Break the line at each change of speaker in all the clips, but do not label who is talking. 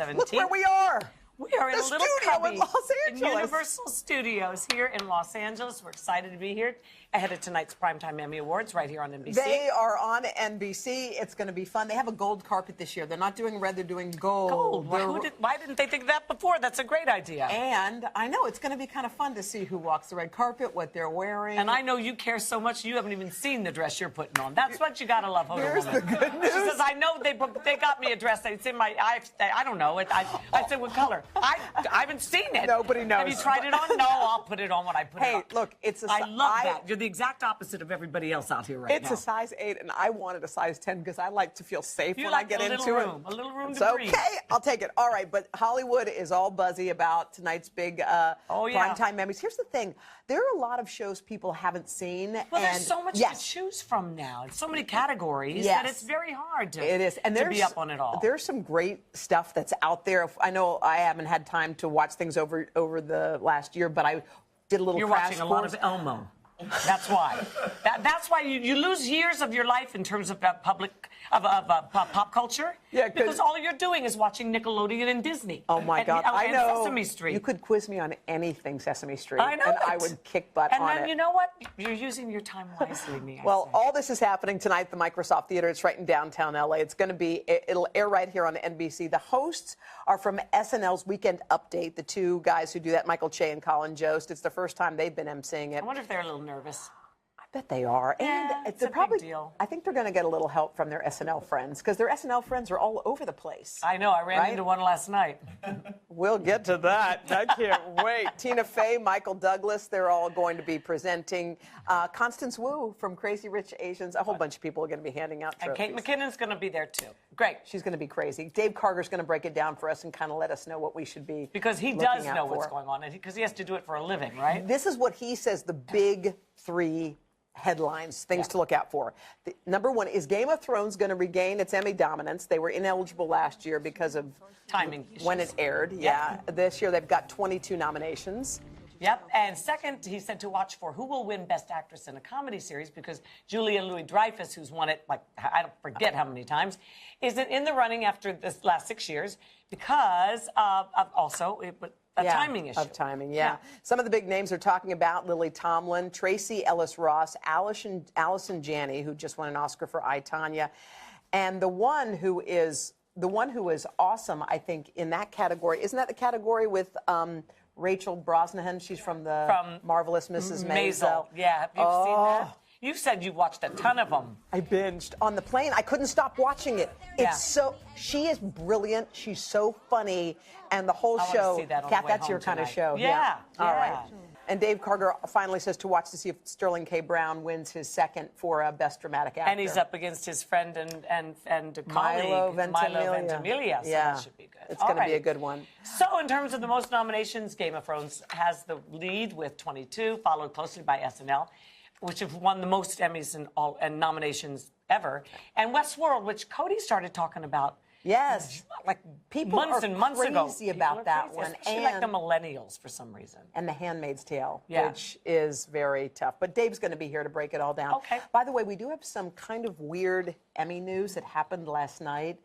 17th.
Look where we are.
We are in a little
studio
cubby
in Los Angeles.
in Universal Studios here in Los Angeles. We're excited to be here ahead of tonight's Primetime Emmy Awards right here on NBC.
They are on NBC. It's going to be fun. They have a gold carpet this year. They're not doing red, they're doing gold.
Why didn't they think of that before? That's a great idea.
And I know it's going to be kind of fun to see who walks the red carpet, what they're wearing.
And I know you care so much you haven't even seen the dress you're putting on. That's what you got to love, Hoda.
Here's the good news.
She says, I know they got me a dress. It's in my, I don't know. I said, what color? I haven't seen it.
Nobody knows.
Have you tried it on? No, I'll put it on when I put it on.
Hey, look, it's a
I love that. You're the exact opposite of everybody else out here right now.
It's a size 8, and I wanted a size 10 because I like to feel safe when I get into it.
A little room
It's
to breathe.
okay. I'll take it. All right, but Hollywood is all buzzy about tonight's big primetime Emmys. Here's the thing. There are a lot of shows people haven't seen.
Well, there's so much to choose from now. It's so many categories that it's very hard to be up on it all.
There's some great stuff that's out there. I know I haven't had time to watch things over the last year, but I did a little crash course.
You're watching a lot of Elmo. That's why. That's why you lose years of your life in terms of pop culture. Yeah, because all you're doing is watching Nickelodeon and Disney.
Oh my God, I know.
Sesame Street.
You could quiz me on anything Sesame Street,
I know
and I would kick butt on it.
And then you know what? You're using your time wisely, me.
Well, all this is happening tonight at the Microsoft Theater. It's right in downtown LA. It's going to be. It'll air right here on NBC. The hosts are from SNL's Weekend Update. The two guys who do that, Michael Che and Colin Jost. It's the first time they've been emceeing it.
I wonder if they're a little nervous.
I bet they are.
Yeah,
and
it's a big deal.
I think they're going to get a little help from their SNL friends because their SNL friends are all over the place.
I know. I ran into one last night.
We'll get to that. I can't wait. Tina Fey, Michael Douglas, they're all going to be presenting. Constance Wu from Crazy Rich Asians. A whole bunch of people are going to be handing out trophies.
And Kate McKinnon's going to be there, too. Great.
She's going to be crazy. Dave Karger's going to break it down for us and kind of let us know what we should be
because he does know what's going on, because he has to do it for a living, right?
This is what he says the big 3 headlines, things to look out for. Number 1, is Game of Thrones going to regain its Emmy dominance? They were ineligible last year because of
timing
when it aired. Yeah. This year they've got 22 nominations.
Yep. And second, he said to watch for who will win Best Actress in a Comedy Series because Julia Louis-Dreyfus, who's won it, like, I don't forget how many times, isn't in the running after this last 6 years because of also a timing issue.
Of timing, yeah. Some of the big names are talking about Lily Tomlin, Tracy Ellis Ross, Allison Janney, who just won an Oscar for I, Tonya, and the one who is awesome, I think, in that category. Isn't that the category with Rachel Brosnahan? She's from Marvelous Mrs. Maisel.
Yeah, have you seen that? You said you watched a ton of them.
I binged on the plane. I couldn't stop watching it. She is brilliant. She's so funny, and the whole show. Kath, that's your kind of show.
Yeah.
All right. And Dave Karger finally says to watch to see if Sterling K. Brown wins his second for Best Dramatic Actor.
And he's up against his friend and colleague,
Milo
Ventimiglia. So that should be good.
It's going to be a good one.
So in terms of the most nominations, Game of Thrones has the lead with 22, followed closely by SNL, which have won the most Emmys and nominations ever. And Westworld, which Cody started talking about.
Yes,
like
people
months and months ago.
Crazy about that one,
especially like the millennials for some reason.
And The Handmaid's Tale, which is very tough. But Dave's going to be here to break it all down.
Okay.
By the way, we do have some kind of weird Emmy news that happened last night.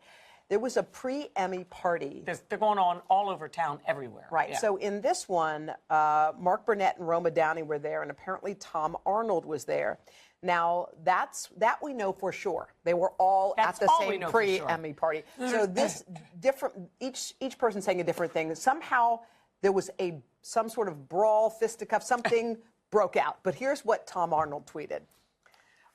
There was a pre-Emmy party.
They're going on all over town, everywhere.
Right.
Yeah.
So in this one, Mark Burnett and Roma Downey were there, and apparently Tom Arnold was there. Now, that we know for sure. They were all at the same pre-Emmy party. So this each person saying a different thing. Somehow there was some sort of brawl, fisticuff, something broke out. But here's what Tom Arnold tweeted.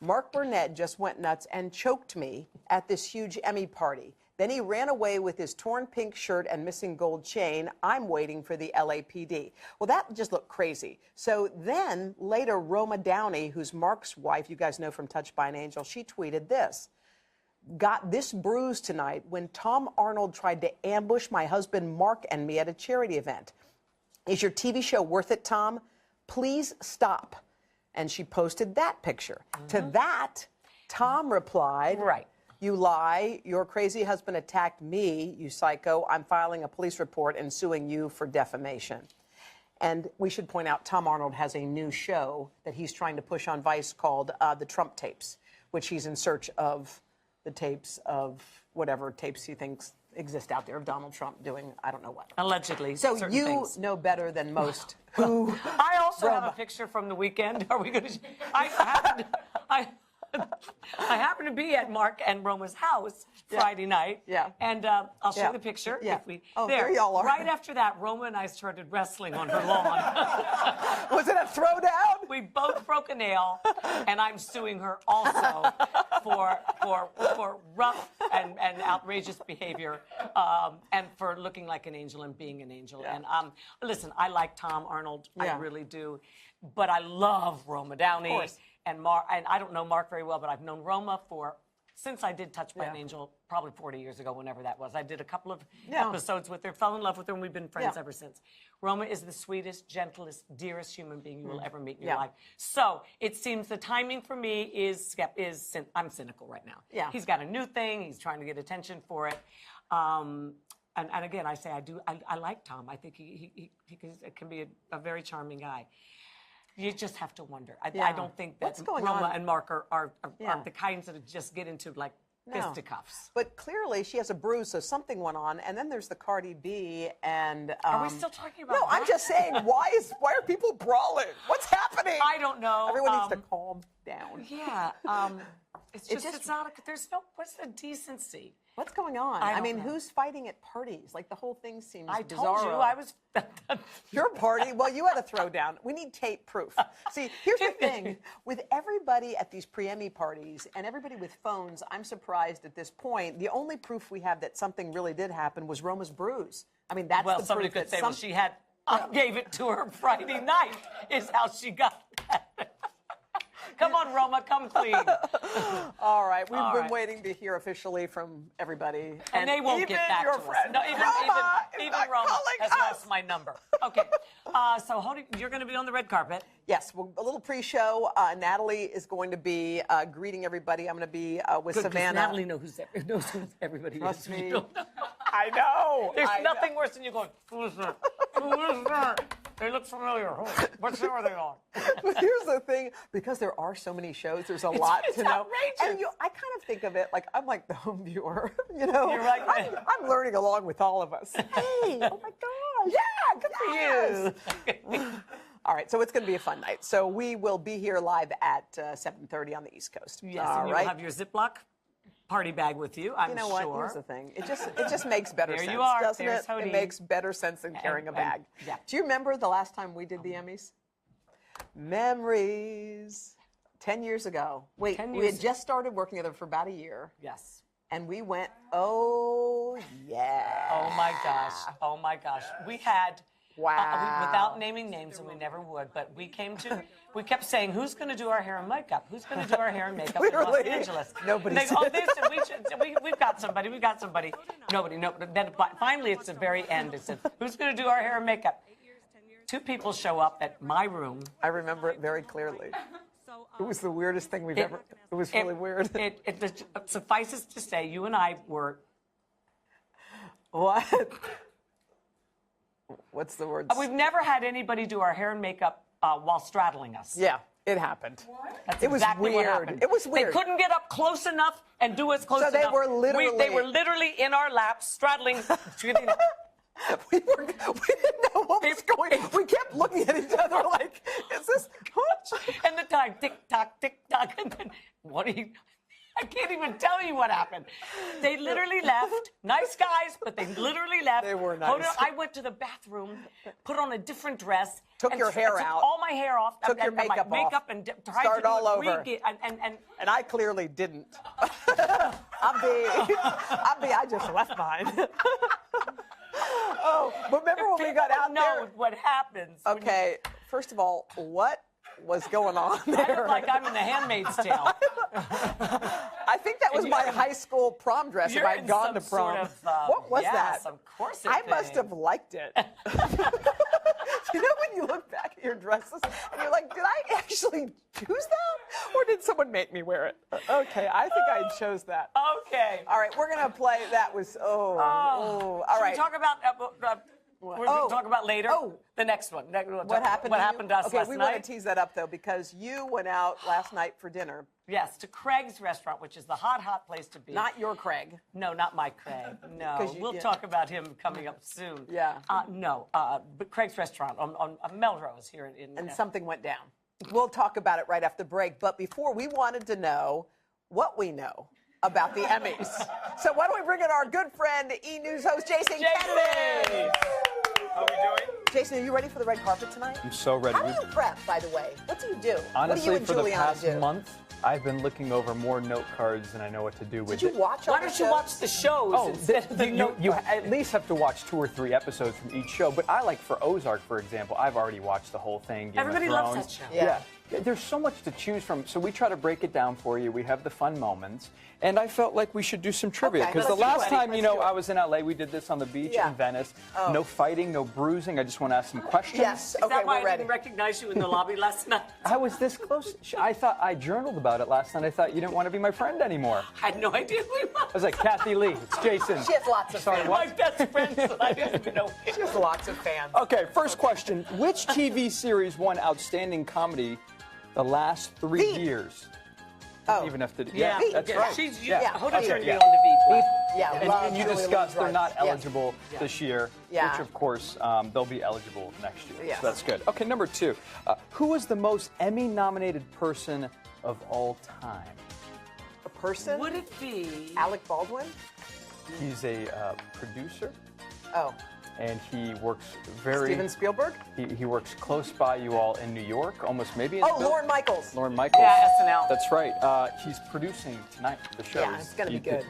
Mark Burnett just went nuts and choked me at this huge Emmy party. Then he ran away with his torn pink shirt and missing gold chain. I'm waiting for the LAPD. Well, that just looked crazy. So then later, Roma Downey, who's Mark's wife, you guys know from Touched by an Angel, she tweeted this. Got this bruise tonight when Tom Arnold tried to ambush my husband Mark and me at a charity event. Is your TV show worth it, Tom? Please stop. And she posted that picture. To that, Tom replied, you lie. Your crazy husband attacked me, you psycho. I'm filing a police report and suing you for defamation. And we should point out Tom Arnold has a new show that he's trying to push on Vice called The Trump Tapes, which he's in search of the tapes of whatever tapes he thinks exist out there of Donald Trump doing I don't know what.
Allegedly.
So you
things.
know better than most who.
I also have a
Roma.
picture from the weekend. Are we going to? I happened to be at Mark and Roma's house Friday night.
Yeah.
And I'll show
Yeah.
the picture.
Yeah.
If we,
there y'all are.
Right after that, Roma and I started wrestling on her lawn.
Was it a throwdown?
We both broke a nail, and I'm suing her also for rough and outrageous behavior, and for looking like an angel and being an angel.
Yeah.
And listen, I like Tom Arnold,
Yeah.
I really do, but I love Roma Downey.
Of course.
And I don't know Mark very well, but I've known Roma since I did Touched by an Angel, probably 40 years ago, whenever that was. I did a couple of episodes with her, fell in love with her, and we've been friends ever since. Roma is the sweetest, gentlest, dearest human being you will ever meet in your life. So it seems the timing for me is I'm cynical right now.
Yeah.
He's got a new thing. He's trying to get attention for it. And again, I say I like Tom. I think he can be a very charming guy. You just have to wonder. I don't think that Roma and Mark are the kinds that just get into like fisticuffs.
But clearly she has a bruise, so something went on. And then there's the Cardi B and.
Are we still talking about?
No, I'm just saying. Why are people brawling? What's happening?
I don't know.
Everyone needs to calm down.
Yeah. It's not. There's no. What's the decency?
What's going on? I mean, who's fighting at parties? Like the whole thing seems bizarre.
I told you I was.
Your party? Well, you had a throwdown. We need tape proof. See, here's the thing. With everybody at these pre-Emmy parties and everybody with phones, I'm surprised at this point. The only proof we have that something really did happen was Roma's bruise. I mean, that's the proof.
Somebody could say, well, she had. I gave it to her Friday night. Is how she got that. Come on, Roma, come clean.
All right, we've been waiting to hear officially from everybody,
and they won't get back
your
to
friend
us. No, even Roma has lost my number. Okay, so Hoda, you're going to be on the red carpet.
Yes, well, a little pre-show. Natalie is going to be greeting everybody. I'm going to be with Savannah.
Natalie knows who everybody
Trust
is.
me. I know.
There's nothing worse than you going, who is that? Who is that? They look familiar. What show are they on?
But here's the thing, because there are so many shows, there's a lot to know.
Outrageous.
And I kind of think of it like I'm like the home viewer. You know,
You're like,
I'm learning along with all of us. Hey, oh my gosh, yeah, good for you. All right, so it's going to be a fun night. So we will be here live at 7:30 on the East Coast.
Yes,
all
and you
right.
will have your Ziploc party bag with you, I'm sure.
You know what? Here's the thing. It just makes better sense,
you are.
doesn't
There's
it?
Hody.
It makes better sense than carrying a bag.
Yeah.
Do you remember the last time we did the Emmys? Memories. 10 years ago. Wait,
10
we
years.
had just started working together for about a year.
Yes.
And we went, oh, yeah.
Oh, my gosh. Oh, my gosh. We had...
Wow.
Without naming names, and we never would, but we kept saying, who's going to do our hair and makeup? Who's going to do our hair and makeup in Los Angeles?
Nobody
they,
said
we've got somebody. Nobody. Then finally, it's the very end. It said, who's going to do our hair and makeup? 2 people show up at my room.
I remember it very clearly. It was the weirdest thing we've ever... It was really weird.
It suffices to say, you and I were...
What? What's the word?
We've never had anybody do our hair and makeup while straddling us.
Yeah, it happened.
That's
it was
exactly
weird.
What happened.
It was weird.
They couldn't get up close enough and do us close enough.
So they were literally...
They were literally in our laps, straddling.
we didn't know what was going on. We kept looking at each other like, is this...
And the time, tick-tock, tick-tock, and then, what are you... I can't even tell you what happened. They literally left. Nice guys, but they literally left.
They were nice.
I went to the bathroom, put on a different dress.
Took your hair
took
out.
all my hair off.
Took your makeup off.
And tried
Start
to
all over.
And
I clearly didn't. I just left mine. Oh, but remember when we got out there?
Know what happens.
Okay, first of all, what was going on there?
I look like I'm in The Handmaid's Tale.
I think that was my high school prom dress if I'd gone to prom. What was that?
Yes, of course
I must have liked it. You know when you look back at your dresses and you're like, did I actually choose that? Or did someone make me wear it? Okay, I think I chose that.
Okay.
All right, we're going to play. That was, all right.
Should we talk about We're going to talk about later.
Oh.
The next one.
What happened
to us last night.
Okay, we want to tease that up, though, because you went out last night for dinner.
Yes, to Craig's restaurant, which is the hot place to be.
Not your Craig.
No, not my Craig. No, we'll talk about him coming up soon.
Yeah.
But Craig's restaurant on Melrose here in.
And something went down. We'll talk about it right after the break. But before, we wanted to know what we know about the Emmys. So why don't we bring in our good friend, E! News host Jason Kennedy.
How are we doing?
Jason, are you ready for the red carpet tonight?
I'm so ready.
How do you prep, by the way? What do you do?
Honestly,
what do you and
for the
Juliana
past
do?
month, I've been looking over more note cards than I know what to do with
Did you watch all
Why
the
don't you
shows?
watch the shows instead of the
you at least have to watch 2 or 3 episodes from each show. But I like for Ozark, for example, I've already watched the whole thing. Game
Everybody
of
loves
Thrones.
that show.
Yeah.
There's so much to choose from, so we try to break it down for you. We have the fun moments, and I felt like we should do some trivia
Okay,
because the
let's do
last
it.
time,
Let's do it.
I was in LA, we did this on the beach
Yeah.
in Venice.
Oh.
No fighting, no bruising. I just want to ask some questions.
Yes.
Is
Okay,
that why
we're
I
ready.
didn't recognize you in the lobby last night?
I was this close. I thought I journaled about it last night. I thought you didn't want to be my friend anymore.
I had no idea who he was.
I was like, Kathie Lee, it's Jason.
She has lots of
Sorry,
fans.
what?
My best friend, so I didn't even know.
She has lots of fans.
Okay, first question. Which TV series won Outstanding Comedy the last 3
Veep.
years?
Oh.
Don't even have to.
Yeah,
that's
yeah,
right.
She's,
Yeah.
Hoda
Okay,
turned me
yeah.
on to Veep.
Yeah,
And you discussed they're not eligible this year,
Yeah.
which of course they'll be eligible next year.
Yes.
So that's good. Okay, number 2. Who was the most Emmy-nominated person of all time?
A person?
Would it be?
Alec Baldwin?
He's a producer,
Oh.
and he works very.
Steven Spielberg?
He works close by you all in New York, almost maybe in.
Oh, Lorne Michaels.
Lorne Michaels.
Yeah, SNL.
That's right. He's producing tonight the show.
Yeah, it's gonna be good.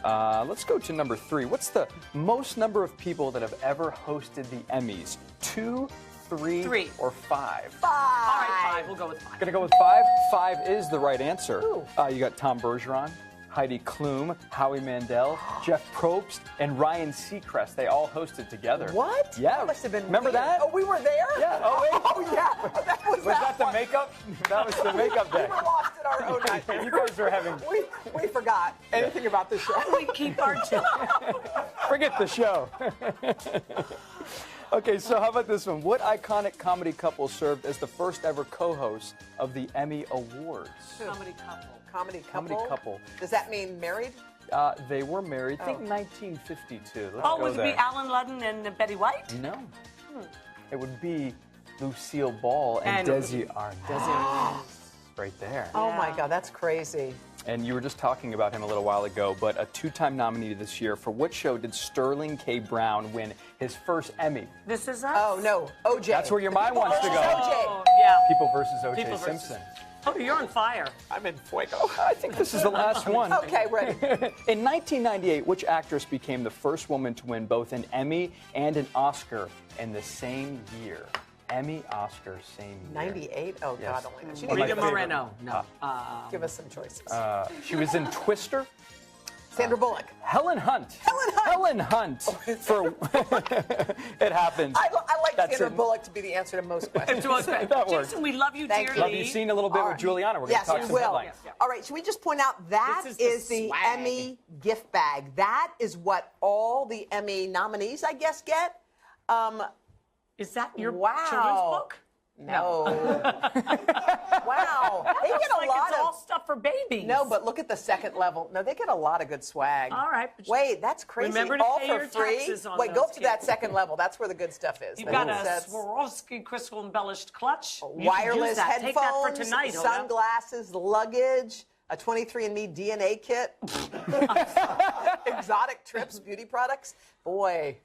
Let's go to number 3. What's the most number of people that have ever hosted the Emmys? 2, 3, or 5?
5.
All right, 5. We'll go with 5.
Gonna go with 5. 5 is the right answer.
Ooh.
You got Tom Bergeron, Heidi Klum, Howie Mandel, Jeff Probst, and Ryan Seacrest. They all hosted together.
What?
Yeah.
That must have been
Remember
weird.
that?
Oh, we were there?
Yeah. Oh, wait.
Oh, yeah. That was
Was that the
one.
makeup? That was the makeup day.
We were lost in our own night.
You guys are having.
We forgot anything about the show.
We keep our job.
Forget the show. Okay, so how about this one? What iconic comedy couple served as the first ever co-host of the Emmy Awards?
Comedy couple.
Comedy
Comedy couple.
Does that mean married?
They were married, I think 1952. Let's
Oh,
go
would it
there.
be Alan Ludden and Betty White?
No. It would be Lucille Ball and Desi Arnaz. Right there.
Oh, my
Yeah.
God, that's crazy.
And you were just talking about him a little while ago, but a 2-time nominee this year. For what show did Sterling K. Brown win his first Emmy?
This is us?
Oh, no. OJ.
That's where your mind wants to go.
Oh, yeah.
People versus O.J.
People versus-
Simpson.
Oh, you're on fire.
I'm in fuego.
I think this is the last one.
Okay, ready.
In 1998, which actress became the first woman to win both an Emmy and an Oscar in the same year? Emmy, Oscar, same year.
98? Oh,
Yes.
God, only knows.
One of my
Rita
favorite.
Moreno. No.
Give us some choices.
She was in Twister.
Sandra Bullock.
Helen Hunt.
Helen Hunt.
Helen Hunt. For it happens.
I like
That's
Sandra
it.
Bullock to be the answer to most questions.
That works.
Jason, we love you
Thank
dearly.
you.
Love you. Seen a little bit
All
with
right.
Juliana. We're going
Yes,
to talk
we
some
will.
headlines.
Yeah.
All right, should we just point out that
This
is
is
the
swag.
Emmy gift bag. That is what all the Emmy nominees, I guess, get.
Is that your
Wow.
children's book?
No. Wow. They get
It's
a
like
lot
it's all
of.
stuff for babies.
No, but look at the second level. No, they get a lot of good swag.
All right, but
Wait, that's crazy.
remember to
all
pay
for
your
free.
taxes on
Wait, go
those
up to that
kids.
second level. That's where the good stuff is.
You've
The
got a
headsets,
Swarovski crystal embellished clutch. You can use
wireless
that.
headphones,
Take that for tonight, Hoda.
sunglasses, luggage, a 23andMe DNA kit, exotic trips, beauty products. Boy,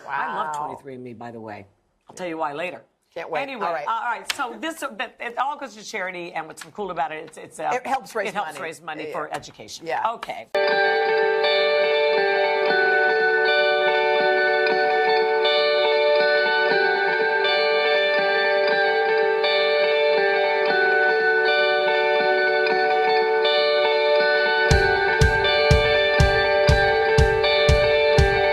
wow.
I love 23andMe, by the way. I'll tell you why later.
Can't wait.
Anyway,
All right.
all right. So this, but it all goes to charity, and what's cool about it,
It helps raise
it helps
money.
raise money
Yeah,
for
yeah.
education.
Yeah.
Okay.